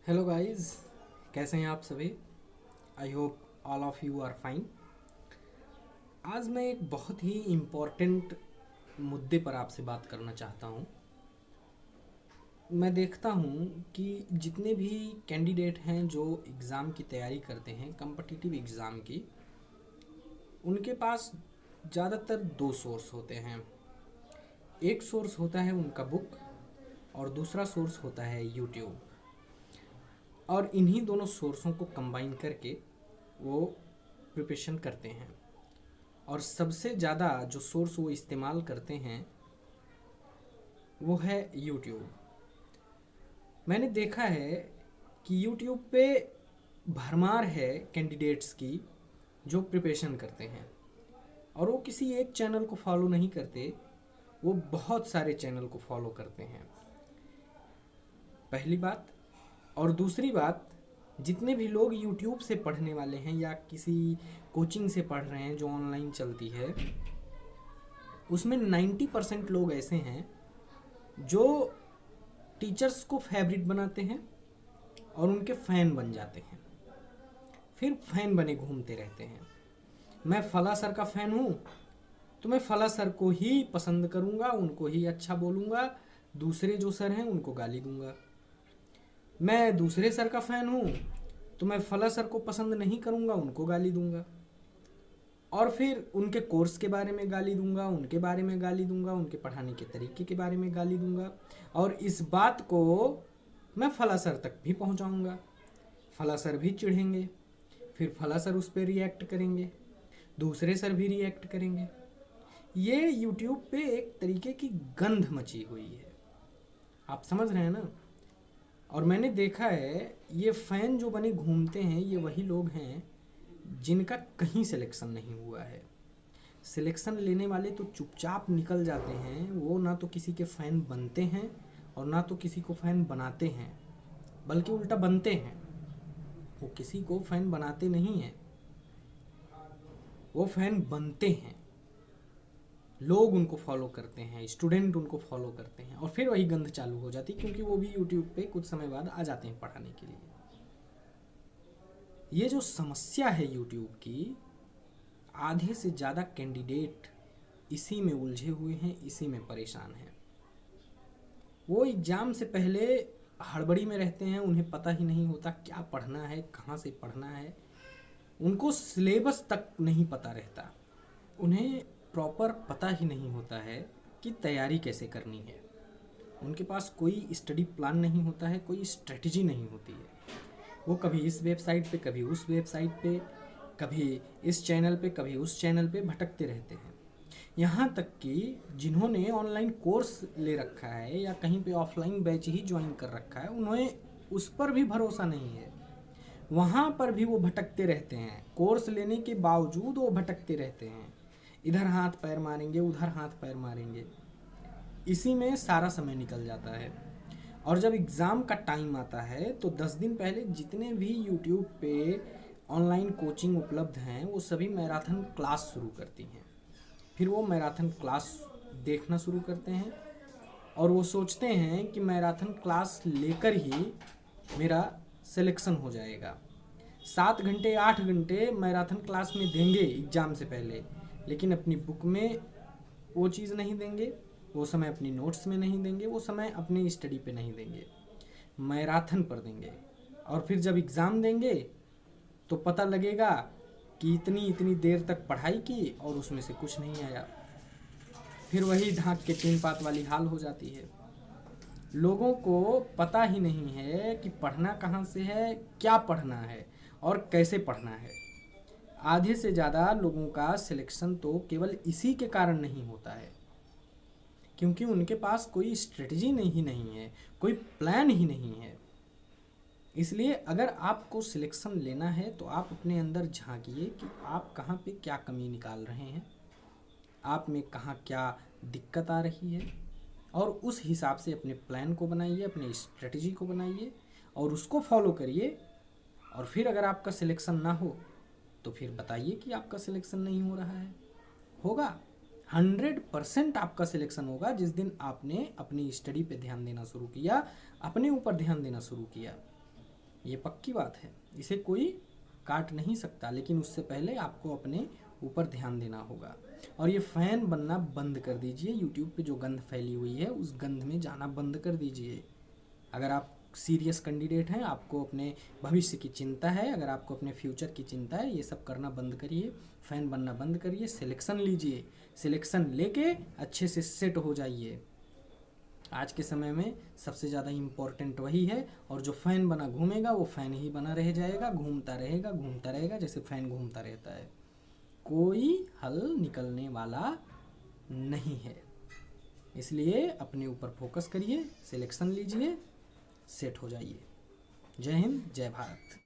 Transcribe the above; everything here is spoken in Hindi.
हेलो गाइस, कैसे हैं आप सभी। I hope all of you are fine. आज मैं एक बहुत ही इम्पोर्टेंट मुद्दे पर आपसे बात करना चाहता हूँ। मैं देखता हूँ कि जितने भी कैंडिडेट हैं जो एग्ज़ाम की तैयारी करते हैं, कम्पिटिटिव एग्ज़ाम की, उनके पास ज़्यादातर दो सोर्स होते हैं। एक सोर्स होता है उनका बुक और दूसरा सोर्स होता है यूट्यूब। और इन्हीं दोनों सोर्सों को कंबाइन करके वो प्रिपरेशन करते हैं। और सबसे ज़्यादा जो सोर्स वो इस्तेमाल करते हैं वो है यूट्यूब। मैंने देखा है कि यूट्यूब पे भरमार है कैंडिडेट्स की जो प्रिपरेशन करते हैं, और वो किसी एक चैनल को फॉलो नहीं करते, वो बहुत सारे चैनल को फॉलो करते हैं, पहली बात। और दूसरी बात, जितने भी लोग यूट्यूब से पढ़ने वाले हैं या किसी कोचिंग से पढ़ रहे हैं जो ऑनलाइन चलती है, उसमें 90% लोग ऐसे हैं जो टीचर्स को फेवरेट बनाते हैं और उनके फ़ैन बन जाते हैं, फिर फ़ैन बने घूमते रहते हैं। मैं फला सर का फ़ैन हूँ तो मैं फला सर को ही पसंद करूँगा, उनको ही अच्छा बोलूँगा, दूसरे जो सर हैं उनको गाली दूँगा। मैं दूसरे सर का फ़ैन हूँ तो मैं फला सर को पसंद नहीं करूँगा, उनको गाली दूँगा, और फिर उनके कोर्स के बारे में गाली दूंगा, उनके बारे में गाली दूंगा, उनके पढ़ाने के तरीके के बारे में गाली दूंगा, और इस बात को मैं फला सर तक भी पहुंचाऊंगा। फला सर भी चिढ़ेंगे, फिर फला सर उस पर रिएक्ट करेंगे, दूसरे सर भी रिएक्ट करेंगे। ये यूट्यूब पे एक तरीके की गंध मची हुई है, आप समझ रहे हैं ना। और मैंने देखा है ये फ़ैन जो बने घूमते हैं, ये वही लोग हैं जिनका कहीं सिलेक्शन नहीं हुआ है। सिलेक्शन लेने वाले तो चुपचाप निकल जाते हैं, वो ना तो किसी के फ़ैन बनते हैं और ना तो किसी को फ़ैन बनाते हैं, बल्कि उल्टा बनते हैं। वो किसी को फ़ैन बनाते नहीं हैं, वो फ़ैन बनते हैं। लोग उनको फॉलो करते हैं, स्टूडेंट उनको फॉलो करते हैं, और फिर वही गंध चालू हो जाती है, क्योंकि वो भी यूट्यूब पे कुछ समय बाद आ जाते हैं पढ़ाने के लिए। ये जो समस्या है यूट्यूब की, आधे से ज़्यादा कैंडिडेट इसी में उलझे हुए हैं, इसी में परेशान हैं। वो एग्ज़ाम से पहले हड़बड़ी में रहते हैं, उन्हें पता ही नहीं होता क्या पढ़ना है, कहाँ से पढ़ना है। उनको सिलेबस तक नहीं पता रहता, उन्हें प्रॉपर पता ही नहीं होता है कि तैयारी कैसे करनी है। उनके पास कोई स्टडी प्लान नहीं होता है, कोई स्ट्रेटजी नहीं होती है। वो कभी इस वेबसाइट पे, कभी उस वेबसाइट पे, कभी इस चैनल पे, कभी उस चैनल पे भटकते रहते हैं। यहाँ तक कि जिन्होंने ऑनलाइन कोर्स ले रखा है या कहीं पे ऑफलाइन बैच ही ज्वाइन कर रखा है, उन्हें उस पर भी भरोसा नहीं है। वहाँ पर भी वो भटकते रहते हैं, कोर्स लेने के बावजूद वो भटकते रहते हैं। इधर हाथ पैर मारेंगे, उधर हाथ पैर मारेंगे, इसी में सारा समय निकल जाता है। और जब एग्ज़ाम का टाइम आता है तो 10 दिन पहले जितने भी यूट्यूब पे ऑनलाइन कोचिंग उपलब्ध हैं, वो सभी मैराथन क्लास शुरू करती हैं। फिर वो मैराथन क्लास देखना शुरू करते हैं और वो सोचते हैं कि मैराथन क्लास लेकर ही मेरा सिलेक्शन हो जाएगा। 7 घंटे 8 घंटे मैराथन क्लास में देंगे एग्ज़ाम से पहले, लेकिन अपनी बुक में वो चीज़ नहीं देंगे, वो समय अपनी नोट्स में नहीं देंगे, वो समय अपने स्टडी पे नहीं देंगे, मैराथन पर देंगे। और फिर जब एग्ज़ाम देंगे तो पता लगेगा कि इतनी इतनी देर तक पढ़ाई की और उसमें से कुछ नहीं आया। फिर वही ढाक के तीन पात वाली हाल हो जाती है। लोगों को पता ही नहीं है कि पढ़ना कहाँ से है, क्या पढ़ना है और कैसे पढ़ना है। आधे से ज़्यादा लोगों का सिलेक्शन तो केवल इसी के कारण नहीं होता है, क्योंकि उनके पास कोई स्ट्रेटजी नहीं है, कोई प्लान ही नहीं है। इसलिए अगर आपको सिलेक्शन लेना है तो आप अपने अंदर झांकिए कि आप कहाँ पे क्या कमी निकाल रहे हैं, आप में कहाँ क्या दिक्कत आ रही है, और उस हिसाब से अपने प्लान को बनाइए, अपनी स्ट्रेटजी को बनाइए और उसको फॉलो करिए। और फिर अगर आपका सिलेक्शन ना हो तो फिर बताइए कि आपका सिलेक्शन नहीं हो रहा है। होगा, 100% आपका सिलेक्शन होगा जिस दिन आपने अपनी स्टडी पे ध्यान देना शुरू किया, अपने ऊपर ध्यान देना शुरू किया। ये पक्की बात है, इसे कोई काट नहीं सकता, लेकिन उससे पहले आपको अपने ऊपर ध्यान देना होगा। और ये फ़ैन बनना बंद कर दीजिए, यूट्यूब पे जो गंद फैली हुई है उस गंद में जाना बंद कर दीजिए। अगर आप सीरियस कैंडिडेट हैं, आपको अपने भविष्य की चिंता है, अगर आपको अपने फ्यूचर की चिंता है, ये सब करना बंद करिए, फ़ैन बनना बंद करिए, सिलेक्शन लीजिए, सिलेक्शन लेके अच्छे से सेट हो जाइए। आज के समय में सबसे ज़्यादा इम्पोर्टेंट वही है, और जो फ़ैन बना घूमेगा वो फ़ैन ही बना रह जाएगा, घूमता रहेगा जैसे फ़ैन घूमता रहता है, कोई हल निकलने वाला नहीं है। इसलिए अपने ऊपर फोकस करिए, सिलेक्शन लीजिए, सेट हो जाइए। जय हिंद, जय भारत।